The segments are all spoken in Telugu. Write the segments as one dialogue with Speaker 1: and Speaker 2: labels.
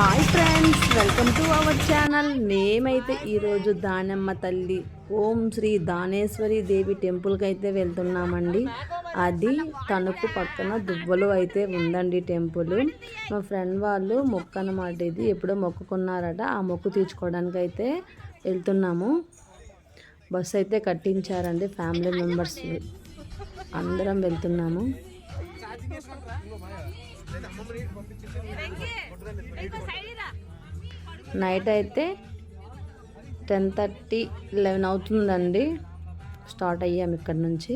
Speaker 1: Hi friends, welcome to our channel. మేమైతే ఈరోజు దానమ్మ తల్లి ఓం శ్రీ దానేశ్వరి దేవి టెంపుల్కి అయితే వెళ్తున్నామండి. అది తణుకు పక్కన దువ్వలో అయితే ఉందండి టెంపుల్. మా ఫ్రెండ్ వాళ్ళు మొక్కు అన్నమాట, ఇది ఎప్పుడో మొక్కుకున్నారట, ఆ మొక్కు తీర్చుకోవడానికి అయితే వెళ్తున్నాము. బస్సు అయితే కట్టించారండి, ఫ్యామిలీ మెంబర్స్ అందరం వెళ్తున్నాము. నైట్ అయితే 10:30, 11 అవుతుందండి. స్టార్ట్ అయ్యాము ఇక్కడ నుంచి.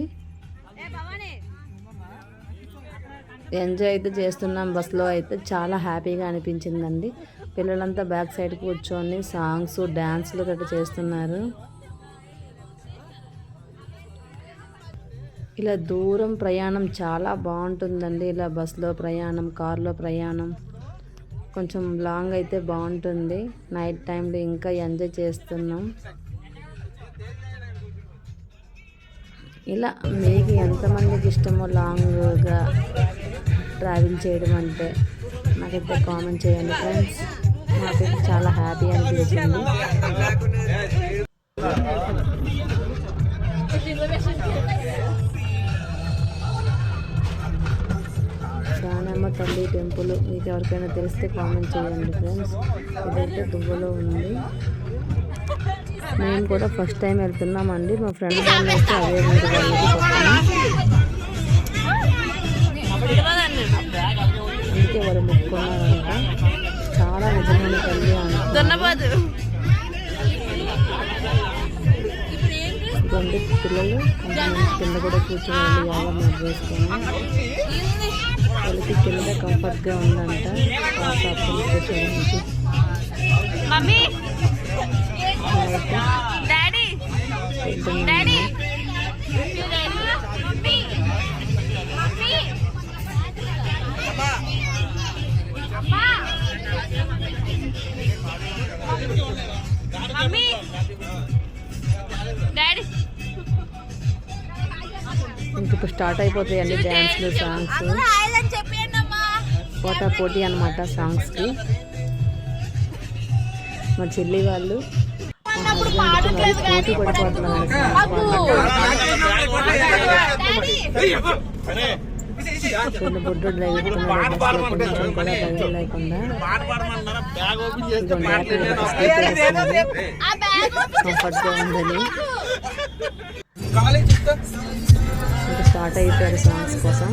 Speaker 1: ఎంజాయ్ అయితే చేస్తున్నాం బస్సులో. అయితే చాలా హ్యాపీగా అనిపించిందండి. పిల్లలంతా బ్యాక్ సైడ్ కూర్చొని సాంగ్స్, డ్యాన్స్లు గట్రా చేస్తున్నారు. ఇలా దూరం ప్రయాణం చాలా బాగుంటుందండి. ఇలా బస్సులో ప్రయాణం, కారులో ప్రయాణం కొంచెం లాంగ్ అయితే బాగుంటుంది. నైట్ టైంలో ఇంకా ఎంజాయ్ చేస్తున్నాం. ఇలా మీకు ఎంతమందికి ఇష్టమో లాంగ్గా ట్రావెల్ చేయడం అంటే నాకైతే కామెంట్ చేయండి ఫ్రెండ్స్. నాకైతే చాలా హ్యాపీ అనిపించింది. దానమ్మ తల్లి టెంపుల్ మీకు ఎవరికైనా తెలిస్తే కామెంట్ చేయండి ఫ్రెండ్స్. ఇదైతే దువ్వలో ఉంది. మేము కూడా ఫస్ట్ టైం వెళ్తున్నామండి. మా ఫ్రెండ్ వాళ్ళు అయితే అదే ఊరు అందుకే వాళ్ళు మొక్కుకున్నారంట. చాలా నిజమైన తల్లి అంటున్నారు. ఇదండి పిల్లలు కింద కూడా కూర్చొని యోగా మ్యాట్ వేసుకొని వాళ్ళకి కింద కంఫర్ట్గా ఉందంట. ఇంక ఇప్పుడు స్టార్ట్ అయిపోతాయండి డ్యాన్స్లు, సాంగ్స్, పోటా పోటీ అనమాట సాంగ్స్కి. మా చెల్లి వాళ్ళు మా హస్బెండ్కి పోటీ పడిపోతున్నారు. చిన్న బొడ్డు డ్రైవ్ కొంచెం కూడా భయం లేకుండా కంఫర్ట్గా ఉందని ఇంకా స్టార్ట్ అయిపోయారు సాంగ్స్ కోసం.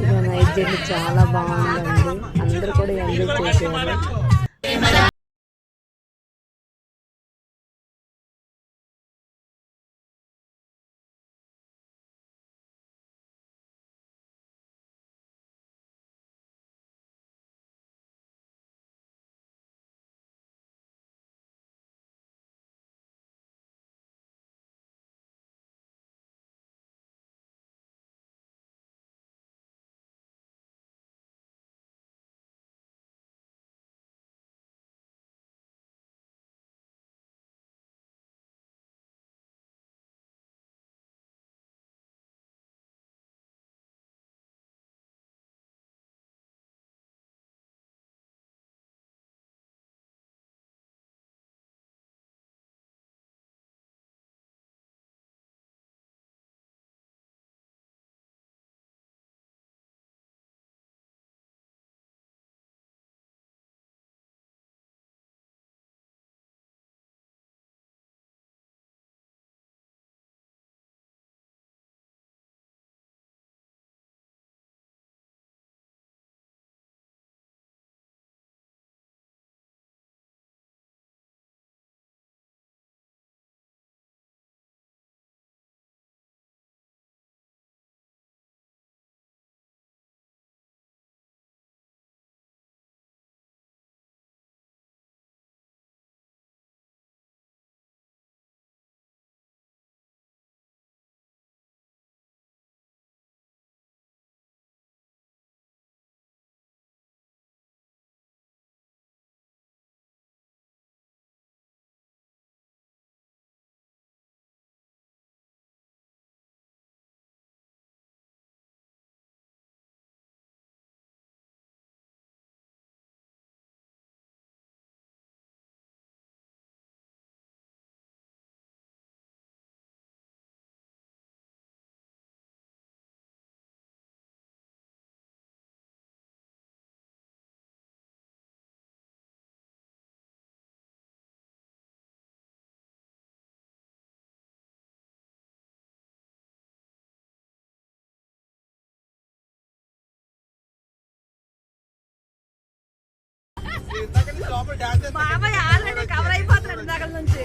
Speaker 1: ఇక నైట్ జర్నీ చాలా బాగుందండి. అందరూ కూడా ఎంజాయ్ చేసేవారు. బాబాయ్ ఆల్రెడీ కవర్ అయిపోతున్నాడు దగ్గర నుంచి.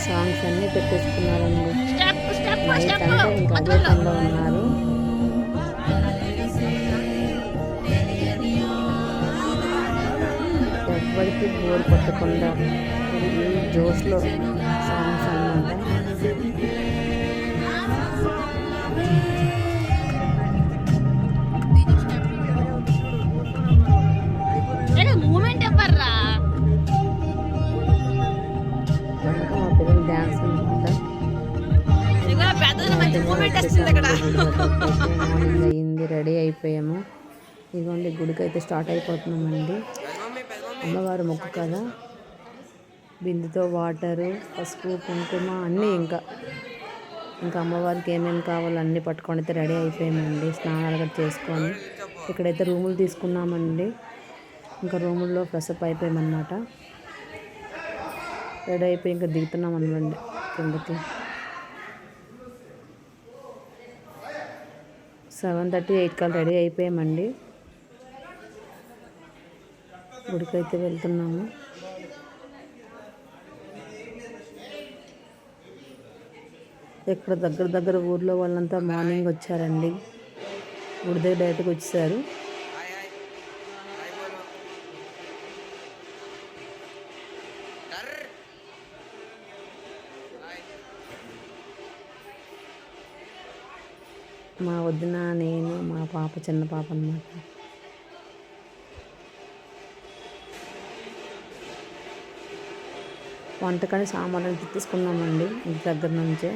Speaker 1: సాంగ్స్ అన్నీ పెట్టేసుకున్నారండి. నైట్ అంతా ఇంకా అదే పనిలో ఉన్నారు. ఎవరికి బోర్ కొట్టకుండా జోష్లో సాంగ్స్ అన్నమాట. డాన్స్ అనమాట. మార్నింగ్ అయ్యింది, రెడీ అయిపోయాము. ఇదిగోండి గుడికి అయితే స్టార్ట్ అయిపోతున్నామండి. అమ్మవారు మొక్కు కదా, బిందుతో వాటరు, పసుపు, కుంకుమ అన్నీ ఇంకా అమ్మవారికి ఏమేమి కావాలో అన్నీ పట్టుకొని అయితే రెడీ అయిపోయామండి. స్నానాలు కూడా చేసుకొని ఇక్కడైతే రూములు తీసుకున్నామండి. ఇంకా రూముల్లో ఫ్రెషప్ అయిపోయామన్నమాట. రెడీ అయిపోయి ఇంకా దిగుతున్నాం అన్నమాట కిందకి. 7:30, 8 కల్లా రెడీ అయిపోయామండి. గుడికి అయితే వెళ్తున్నాము. ఇక్కడ దగ్గర ఊర్లో వాళ్ళంతా మార్నింగ్ వచ్చారండి. గుడి దగ్గర డైరెక్ట్గా వచ్చేసారు. మా వదిన, నేను, మా పాప, చిన్న పాప అన్నమాట. వంటకాన్ని సామాన్లు తీసుకున్నామండి ఇంటి దగ్గర నుంచే.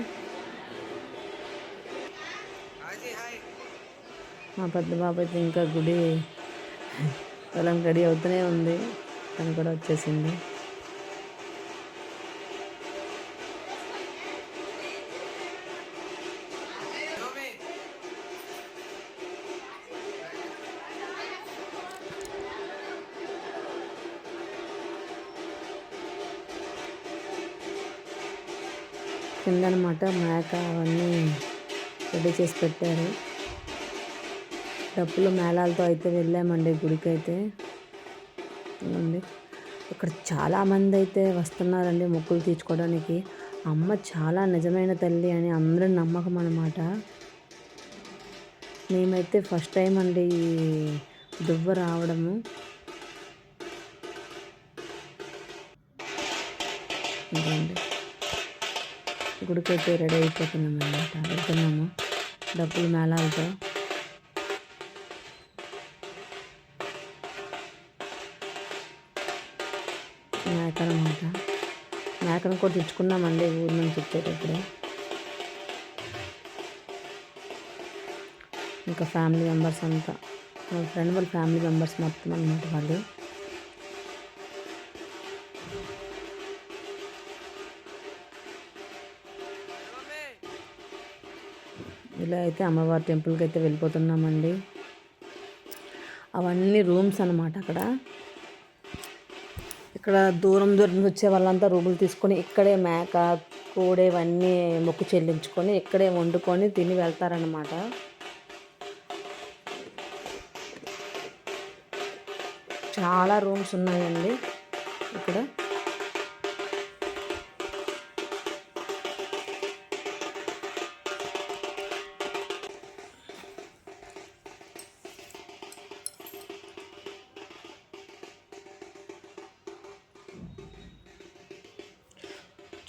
Speaker 1: మా పెద్ద బాబు అయితే ఇంకా గుడి వెళ్ళడానికి రెడీ అవుతూనే ఉంది. తను కూడా వచ్చేసింది. కింద అనమాట మేక అవన్నీ రెడీ చేసి పెట్టారు. డప్పులు మేళాలతో అయితే వెళ్ళామండి గుడికి అయితే. ఇక్కడ చాలామంది అయితే వస్తున్నారండి మొక్కులు తీర్చుకోవడానికి. అమ్మ చాలా నిజమైన తల్లి అని అందరి నమ్మకం అన్నమాట. మేమైతే ఫస్ట్ టైం అండి ఈ దువ్వ రావడము. ఇదండి గుడికి అయితే రెడీ అయిపోతున్నాము అన్నమాట. వెళ్తున్నాము డబ్బులు మేళాలతో. మేక అన్నమాట. మేకను కూడా తెచ్చుకున్నామండి ఊరి నుంచి వచ్చేటప్పుడు. ఇంకా ఫ్యామిలీ మెంబర్స్ అంతా, మా ఫ్రెండ్ వాళ్ళ ఫ్యామిలీ మెంబర్స్ మొత్తం అన్నమాట వాళ్ళు. ఇలా అయితే అమ్మవారి టెంపుల్కి అయితే వెళ్ళిపోతున్నామండి. అవన్నీ రూమ్స్ అన్నమాట. ఇక్కడ దూరం వచ్చే వాళ్ళంతా రూములు తీసుకొని ఇక్కడే మేక, కోడి ఇవన్నీ మొక్కు చెల్లించుకొని ఇక్కడే వండుకొని తిని వెళ్తారన్నమాట. చాలా రూమ్స్ ఉన్నాయండి ఇక్కడ.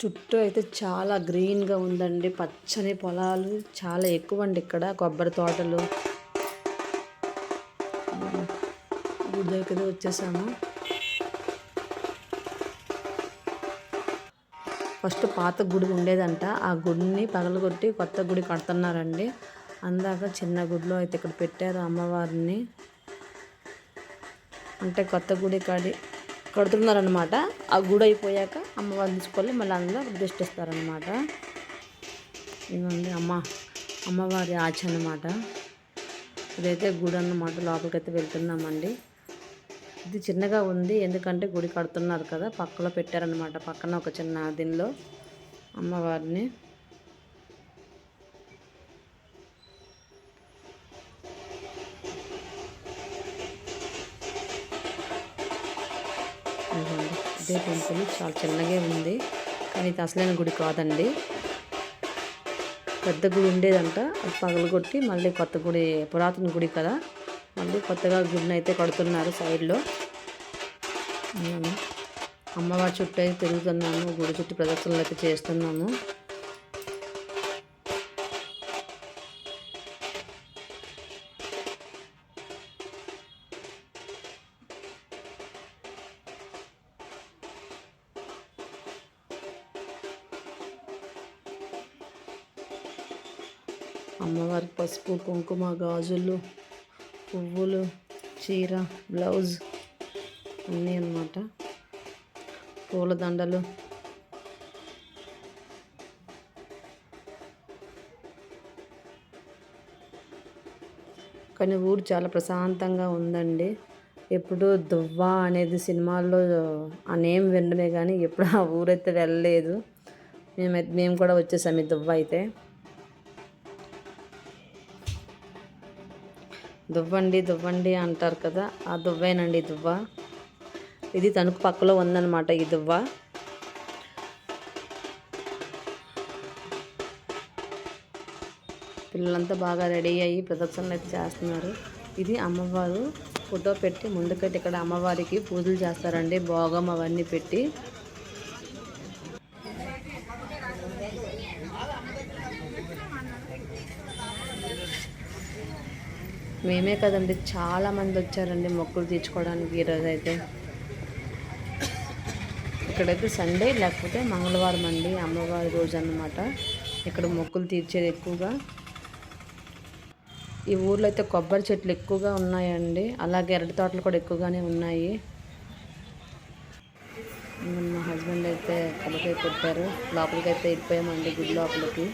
Speaker 1: చుట్టూ అయితే చాలా గ్రీన్గా ఉందండి. పచ్చని పొలాలు చాలా ఎక్కువ అండి ఇక్కడ. కొబ్బరి తోటలు. గుడి దగ్గర వచ్చేసాము. ఫస్ట్ పాత గుడి ఉండేదంట. ఆ గుడిని పగలగొట్టి కొత్త గుడి కడుతున్నారండి. అందాక చిన్న గుడిలో అయితే ఇక్కడ పెట్టారు అమ్మవారిని. అంటే కొత్త గుడి కడుతున్నారనమాట. ఆ గుడి అయిపోయాక అమ్మవారిని తీసుకొని మళ్ళీ అందులో ప్రతిష్ఠిస్తారనమాట. ఇదండి అమ్మవారి ఆచ అన్నమాట. ఇదైతే గుడి అన్నమాట. లోపలికైతే వెళ్తున్నామండి. ఇది చిన్నగా ఉంది ఎందుకంటే గుడి కడుతున్నారు కదా, పక్కలో పెట్టారనమాట. పక్కన ఒక చిన్న దీనిలో అమ్మవారిని. ఇదే టెంపుల్ చాలా చిన్నగా ఉంది, కానీ ఇది అసలైన గుడి కాదండి. పెద్ద గుడి ఉండేదంట, అది పగలగొట్టి మళ్ళీ కొత్త గుడి, పురాతన గుడి కదా, మళ్ళీ కొత్తగా గుడిని అయితే కడుతున్నారు సైడ్లో. అమ్మవారి చుట్టూ అయితే తిరుగుతున్నాము, గుడి చుట్టూ ప్రదక్షిణలు అయితే చేస్తున్నాము. అమ్మవారికి పసుపు, కుంకుమ, గాజులు, పువ్వులు, చీర, బ్లౌజ్ అన్నీ అన్నమాట. పూలదండలు. కానీ ఊరు చాలా ప్రశాంతంగా ఉందండి. ఎప్పుడు దువ్వ అనేది సినిమాల్లో ఆ నేమ్ వినడమే కానీ ఎప్పుడు ఆ ఊరైతే వెళ్ళలేదు. మేము కూడా వచ్చేసాము ఈ దువ్వ అయితే. దువ్వండి అంటారు కదా, ఆ దువ్వేనండి దువ్వ. ఇది తణుకు పక్కలో ఉందన్నమాట ఈ దువ్వ. పిల్లలంతా బాగా రెడీ అయ్యి ప్రదక్షిణలు అయితే చేస్తున్నారు. ఇది అమ్మవారు ఫోటో పెట్టి ముందుకైతే ఇక్కడ అమ్మవారికి పూజలు చేస్తారండి, భోగం అవన్నీ పెట్టి. మేమే కదండి, చాలామంది వచ్చారండి మొక్కులు తీర్చుకోవడానికి ఈరోజు అయితే. ఇక్కడైతే సండే లేకపోతే మంగళవారం అండి అమ్మవారి రోజు అన్నమాట. ఇక్కడ మొక్కులు తీర్చేది ఎక్కువగా. ఈ ఊర్లో అయితే కొబ్బరి చెట్లు ఎక్కువగా ఉన్నాయండి, అలాగే అరటి తోటలు కూడా ఎక్కువగానే ఉన్నాయి. మా హస్బెండ్ అయితే కొబ్బరికాయ కొట్టారు. లోపలికి అయితే వెళ్ళిపోయామండి గుడి లోపలికి.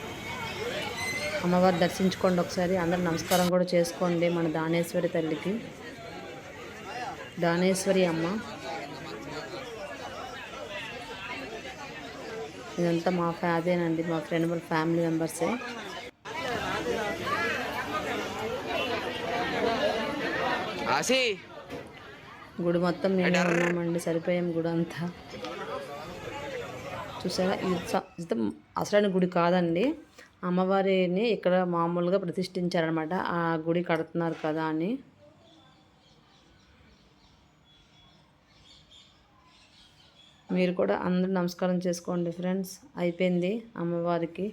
Speaker 1: అమ్మవారు దర్శించుకోండి ఒకసారి, అందరూ నమస్కారం కూడా చేసుకోండి మన దానేశ్వరి తల్లికి. దానేశ్వరి అమ్మ. ఇదంతా అదేనండి మా ఫ్రెండ్ వాళ్ళ ఫ్యామిలీ మెంబర్సే. గుడి మొత్తం మేమే ఉన్నామండి, సరిపోయాం గుడి అంతా. చూసారా, ఇది అసలైన గుడి కాదండి, అమ్మవారిని ఇక్కడ మామూలుగా ప్రతిష్ఠించారనమాట. ఆ గుడి కడుతున్నారు కదా అని. మీరు కూడా అందరూ నమస్కారం చేసుకోండి ఫ్రెండ్స్. అయిపోయింది అమ్మవారికి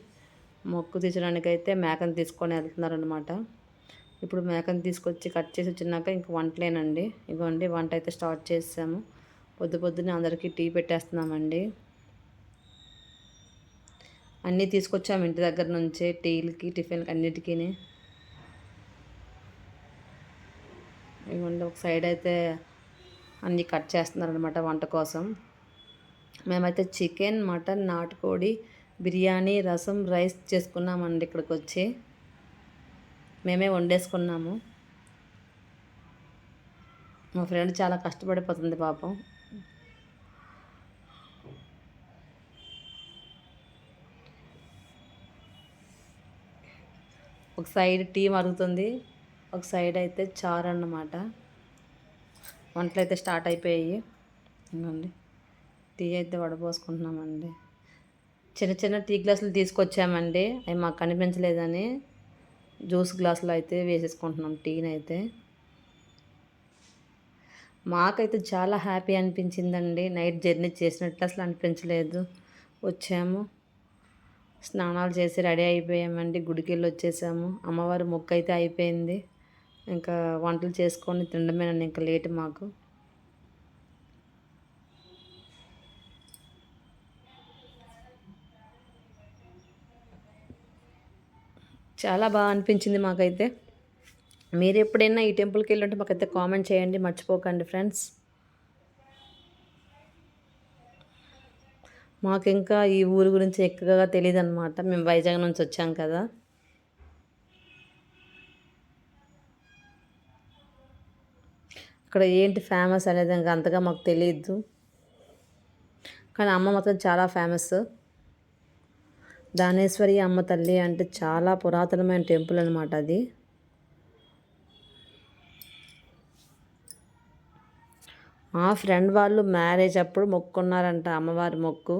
Speaker 1: మొక్కు తీర్చడానికి అయితే మేకను తీసుకొని వెళ్తున్నారనమాట. ఇప్పుడు మేకను తీసుకొచ్చి కట్ చేసి వచ్చినాక ఇంక వంటలేనండి. ఇదిగోండి వంట అయితే స్టార్ట్ చేసాము. పొద్దున్నే అందరికీ టీ పెట్టేస్తున్నామండి. అన్నీ తీసుకొచ్చాము ఇంటి దగ్గర నుంచే, టీలకి టిఫిన్కి అన్నిటికీ. ఇవ్వండి ఒక సైడ్ అయితే అన్నీ కట్ చేస్తున్నారనమాట వంట కోసం. మేమైతే చికెన్, మటన్, నాటుకోడి, బిర్యానీ, రసం, రైస్ చేసుకున్నామండి. ఇక్కడికి వచ్చి మేమే వండేసుకున్నాము. మా ఫ్రెండ్ చాలా కష్టపడిపోతుంది పాపం. ఒక సైడ్ టీ మరుగుతుంది, ఒక సైడ్ అయితే చారు అన్నమాట. వంటలు అయితే స్టార్ట్ అయిపోయాయి. ఇవ్వండి టీ అయితే వడపోసుకుంటున్నామండి. చిన్న టీ గ్లాసులు తీసుకొచ్చామండి, అవి మాకు కనిపించలేదని జ్యూస్ గ్లాసులు అయితే వేసేసుకుంటున్నాం టీని అయితే. మాకైతే చాలా హ్యాపీ అనిపించిందండి. నైట్ జర్నీ చేసినట్లు అసలు అనిపించలేదు. వచ్చాము, స్నానాలు చేసి రెడీ అయిపోయామండి, గుడికి వెళ్ళి వచ్చేసాము. అమ్మవారి మొక్కు అయితే అయిపోయింది. ఇంకా వంటలు చేసుకొని తినడమేనండి ఇంకా లేట్ మాకు. చాలా బాగా అనిపించింది మాకైతే. మీరు ఎప్పుడైనా ఈ టెంపుల్కి వెళ్ళి ఉంటే మాకైతే కామెంట్ చేయండి, మర్చిపోకండి ఫ్రెండ్స్. మాకు ఇంకా ఈ ఊరు గురించి ఎక్కువగా తెలియదు అనమాట. మేము వైజాగ్ నుంచి వచ్చాం కదా. ఇక్కడ ఏంటి ఫేమస్ అనేది ఇంకా అంతగా మాకు తెలియదు, కానీ అమ్మ మాత్రం చాలా ఫేమస్. దానేశ్వరి అమ్మ తల్లి అంటే చాలా పురాతనమైన టెంపుల్ అనమాట అది. మా ఫ్రెండ్ వాళ్ళు మ్యారేజ్ అప్పుడు మొక్కున్నారంట, అమ్మవారి మొక్కు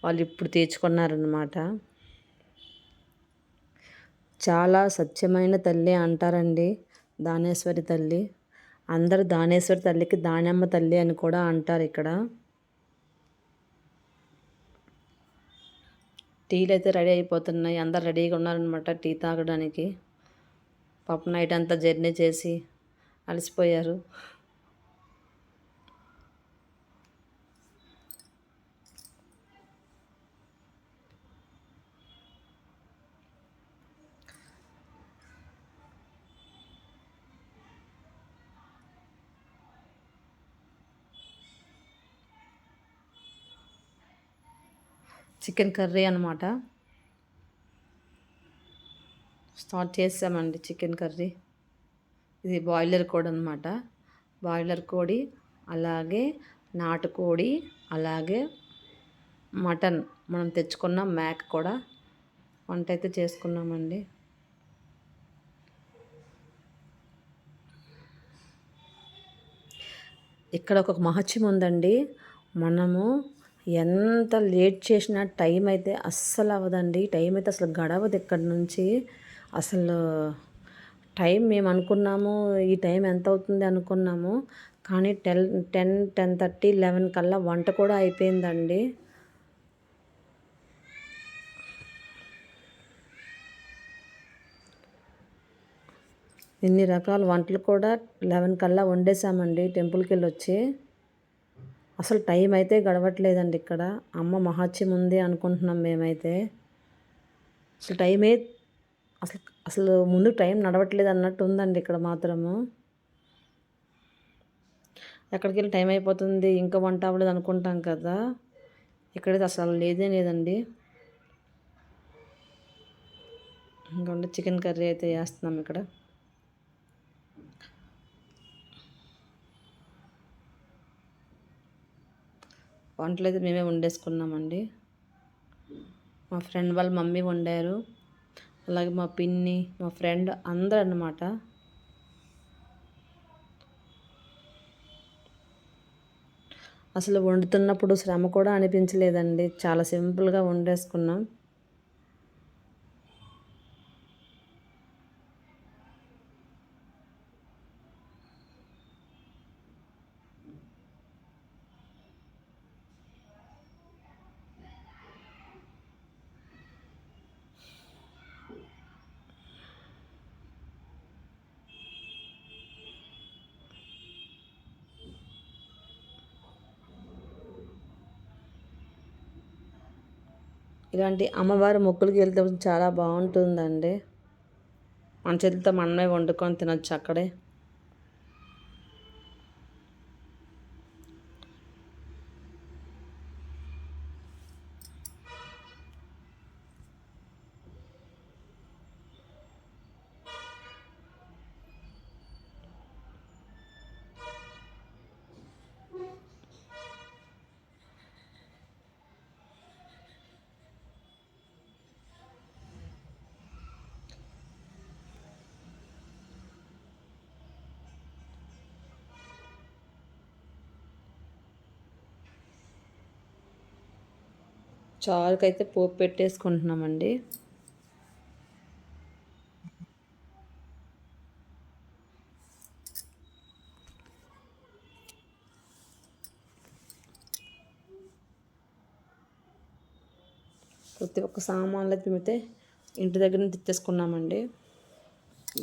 Speaker 1: వాళ్ళు ఇప్పుడు తీర్చుకున్నారనమాట. చాలా సత్యమైన తల్లి అంటారండి దానేశ్వరి తల్లి. అందరూ దానేశ్వరి తల్లికి దానమ్మ తల్లి అని కూడా అంటారు ఇక్కడ. టీలు అయితే రెడీ అయిపోతున్నాయి, అందరు రెడీగా ఉన్నారనమాట టీ తాగడానికి. పాపం నైట్ అంతా జర్నీ చేసి అలసిపోయారు. చికెన్ కర్రీ అనమాట స్టార్ట్ చేసామండి. చికెన్ కర్రీ ఇది బాయిలర్ కోడి అనమాట. బాయిలర్ కోడి, అలాగే నాటుకోడి, అలాగే మటన్ మనం తెచ్చుకున్న మేక కూడా వంట అయితే చేసుకున్నామండి. ఇక్కడ ఒక మహత్యం ఉందండి. మనము ఎంత లేట్ చేసినా టైం అయితే అస్సలు అవ్వదండి. టైం అయితే అసలు గడవదు ఇక్కడ నుంచి. అసలు టైం మేము అనుకున్నాము, ఈ టైం ఎంత అవుతుంది అనుకున్నాము, కానీ 10:30, 11 కల్లా వంట కూడా అయిపోయిందండి. ఇన్ని రకాల వంటలు కూడా 11 కల్లా వండేసామండి టెంపుల్కి వెళ్ళి వచ్చి. అసలు టైం అయితే గడవట్లేదండి ఇక్కడ. అమ్మ మహత్యం ఉంది అనుకుంటున్నాం మేమైతే. అసలు టైమే అసలు అసలు ముందు టైం నడవట్లేదు అన్నట్టు ఉందండి ఇక్కడ మాత్రము. ఎక్కడికి వెళ్ళి టైం అయిపోతుంది ఇంకా వంట అవ్వలేదు అనుకుంటాం కదా, ఇక్కడైతే అసలు లేదే లేదండి. ఇంకా చికెన్ కర్రీ అయితే వేస్తున్నాం ఇక్కడ. వంటలు అయితే మేమే వండేసుకున్నామండి. మా ఫ్రెండ్ వాళ్ళ మమ్మీ వండారు, అలాగే మా పిన్ని, మా ఫ్రెండ్ అందరూ అన్నమాట. అసలు వండుతున్నప్పుడు శ్రమ కూడా అనిపించలేదండి, చాలా సింపుల్గా వండేసుకున్నాం. ఇలాంటి అమ్మవారి మొక్కులకి వెళ్తే చాలా బాగుంటుందండి. మన చేతితో మనమే వండుకొని తినొచ్చు అక్కడే. చారుకైతే పోపు పెట్టేసుకుంటున్నామండి. ప్రతి ఒక్క సామాన్లు అయితే ఇంటి దగ్గర నుంచి తెచ్చేసుకున్నామండి.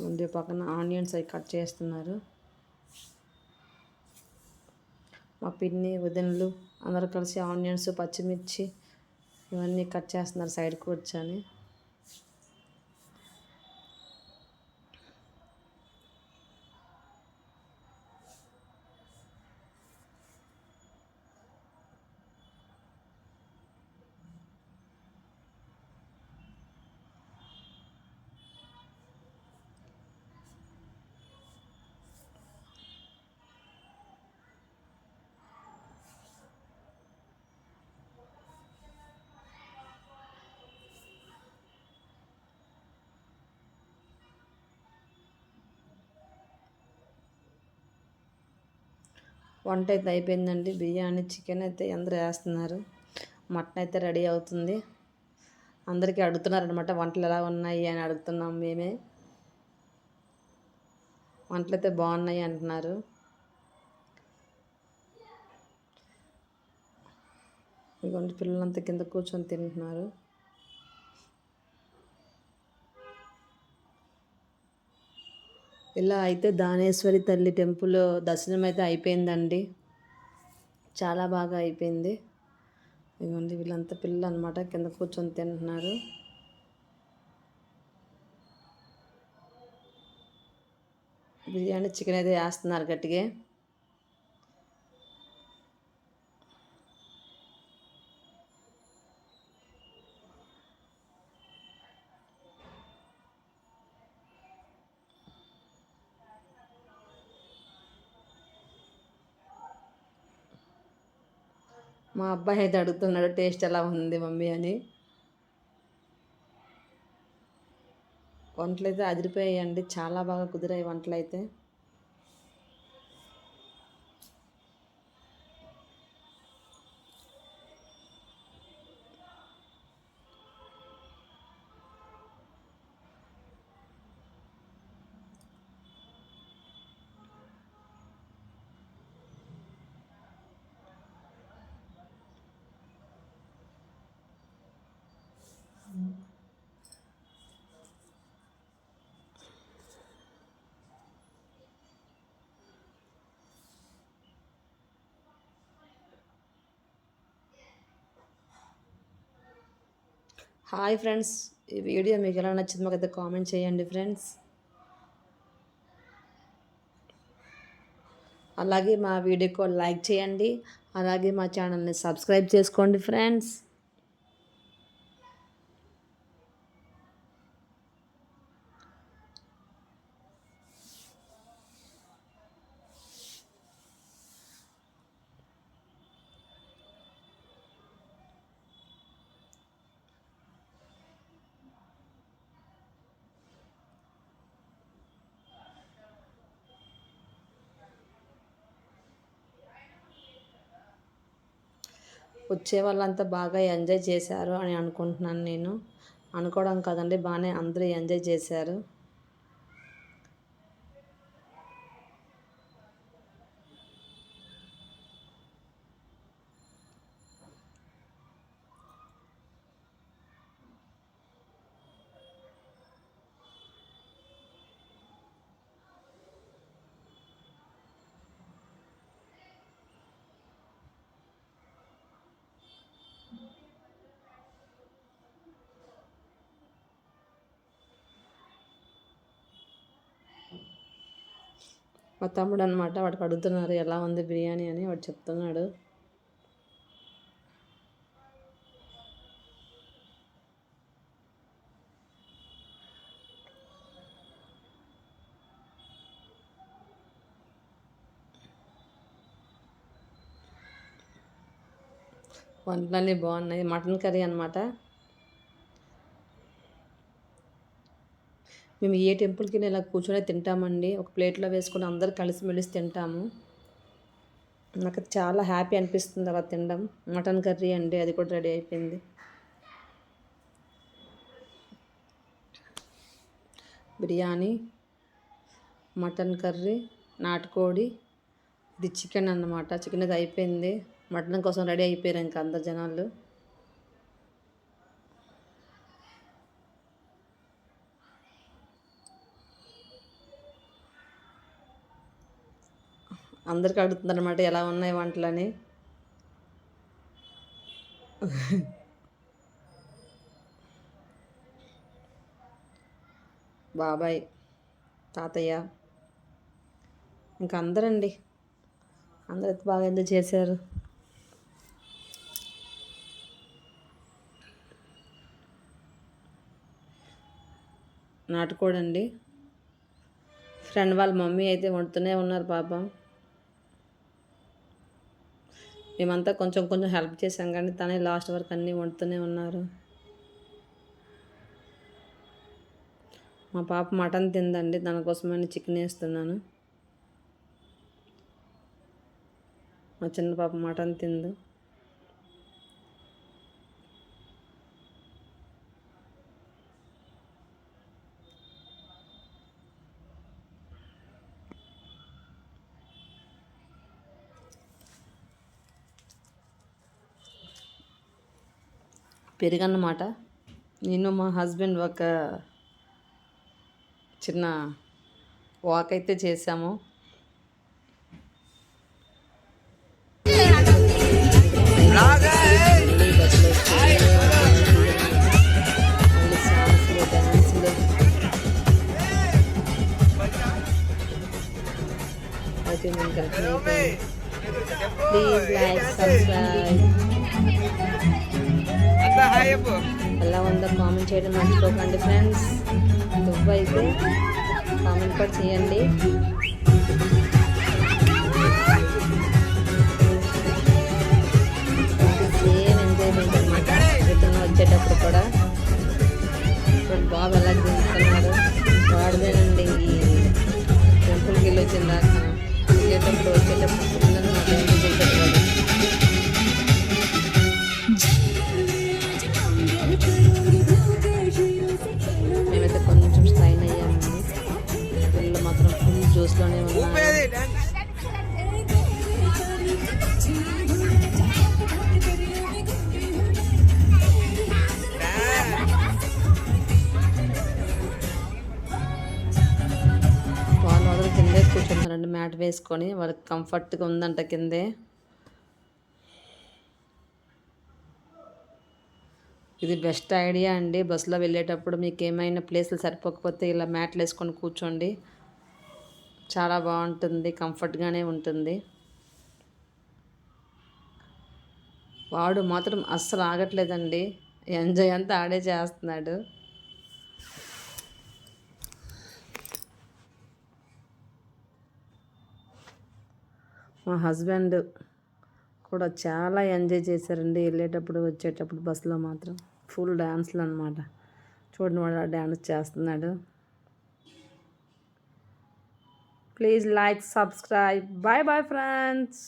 Speaker 1: ముందు పక్కన ఆనియన్స్ అవి కట్ చేస్తున్నారు మా పిన్ని, వదినలు అందరూ కలిసి. ఆనియన్స్, పచ్చిమిర్చి ఇవన్నీ కట్ చేస్తున్నారు సైడ్ కూర్చొని. వంట అయితే అయిపోయిందండి. బిర్యానీ చికెన్ అయితే అందరూ వేస్తున్నారు. మటన్ అయితే రెడీ అవుతుంది. అందరికీ అడుగుతున్నారనమాట వంటలు ఎలా ఉన్నాయి అని అడుగుతున్నాం మేమే. వంటలు అయితే బాగున్నాయి అంటున్నారు. ఇదిగోండి పిల్లలంతా కింద కూర్చొని తింటున్నారు. ఇలా అయితే దానేశ్వరి తల్లి టెంపుల్ దర్శనం అయితే అయిపోయిందండి. చాలా బాగా అయిపోయింది. ఇదిగోండి వీళ్ళంతా పిల్లలు అనమాట కింద కూర్చొని తింటున్నారు. బిర్యానీ చికెన్ అయితే వేస్తున్నారు గట్టిగా. మా అబ్బాయి అయితే అడుగుతున్నాడు టేస్ట్ ఎలా ఉంది మమ్మీ అని. వంటలు అయితే అదిరిపోయాయండి. చాలా బాగా కుదిరాయి వంటలు అయితే. హాయ్ ఫ్రెండ్స్, ఈ వీడియో మీకు ఎలా నచ్చింది మాకైతే కామెంట్ చేయండి ఫ్రెండ్స్. అలాగే మా వీడియోకి లైక్ చేయండి. అలాగే మా ఛానల్ని సబ్స్క్రైబ్ చేసుకోండి ఫ్రెండ్స్. వచ్చే వాళ్ళంతా బాగా ఎంజాయ్ చేశారు అని అనుకుంటున్నాను నేను. అనుకోవడం కాదండి, బాగానే అందరూ ఎంజాయ్ చేశారు. మా తమ్ముడు అనమాట, వాడికి అడుగుతున్నారు ఎలా ఉంది బిర్యానీ అని. వాడు చెప్తున్నాడు. వంటలన్నీ బాగున్నాయి. మటన్ కర్రీ అనమాట. మేము ఏ టెంపుల్కి ఇలా కూర్చొని తింటామండి. ఒక ప్లేట్లో వేసుకొని అందరు కలిసిమెలిసి తింటాము. నాకు చాలా హ్యాపీ అనిపిస్తుంది అలా తినడం. మటన్ కర్రీ అండి, అది కూడా రెడీ అయిపోయింది. బిర్యానీ, మటన్ కర్రీ, నాటుకోడి, ఇది చికెన్ అన్నమాట. చికెన్ అది అయిపోయింది. మటన్ కోసం రెడీ అయిపోయారు ఇంకా అందరు జనాలు. అందరికి అడుగుతున్నారు అనమాట ఎలా ఉన్నాయి వంటలని. బాబాయ్, తాతయ్య, ఇంకా అందరండి, అందరూ బాగా ఎంజాయ్ చేశారు. నాటుకోడండి. ఫ్రెండ్ వాళ్ళ మమ్మీ అయితే వండుతూనే ఉన్నారు పాపం. మేమంతా కొంచెం కొంచెం హెల్ప్ చేసాం కానీ తనే లాస్ట్ వరకు అన్నీ వండుతూనే ఉన్నారు. మా పాప మటన్ తిందండి, దానికోసమని చికెన్ వేస్తున్నాను. మా చిన్న పాప మటన్ తిందు. పెరుగన్నమాట. నేను మా హస్బెండ్ ఒక చిన్న వాక్ అయితే చేసాము. Please like subscribe. ఎలా ఉందో కామెంట్ చేయడం మర్చిపోకండి ఫ్రెండ్స్. దుబ్బు అయితే కామెంట్ కూడా చేయండి. సేమ్ ఎంజాయ్మెంట్ అనమాట. రిటర్న్ వచ్చేటప్పుడు కూడా ఇప్పుడు బాబు ఎలా దిగుతున్నారు. వాడిదేనండి ఈ టెంపుల్కి వెళ్ళి వచ్చిందాక వెళ్ళేటప్పుడు వచ్చేటప్పుడు పిల్లలు నాకు ఎంజాయ్ చేసేటప్పుడు. మేమైతే కొంచెం స్ట్రైన్ అయ్యామండి. పిల్లలు మాత్రం ఫుల్ జ్యూస్లోనే ఉన్నారు. వాళ్ళు మొదలు కిందే కూర్చుంటారండి మ్యాట్ వేసుకొని. వాళ్ళకి కంఫర్ట్గా ఉందంట కిందే. ఇది బెస్ట్ ఐడియా అండి. బస్సులో వెళ్ళేటప్పుడు మీకు ఏమైనా ప్లేస్లు సరిపోకపోతే ఇలా మ్యాట్లు వేసుకొని కూర్చోండి. చాలా బాగుంటుంది, కంఫర్ట్గానే ఉంటుంది. వాడు మాత్రం అస్సలు ఆగట్లేదండి. ఎంజాయ్ అంతా ఆడే చేస్తున్నాడు. మా హస్బెండ్ కూడా చాలా ఎంజాయ్ చేశారండి. వెళ్ళేటప్పుడు వచ్చేటప్పుడు బస్సులో మాత్రం ఫుల్ డ్యాన్స్లు అనమాట. చూడండి వాడు డ్యాన్స్ చేస్తున్నాడు. Please like subscribe. Bye bye friends.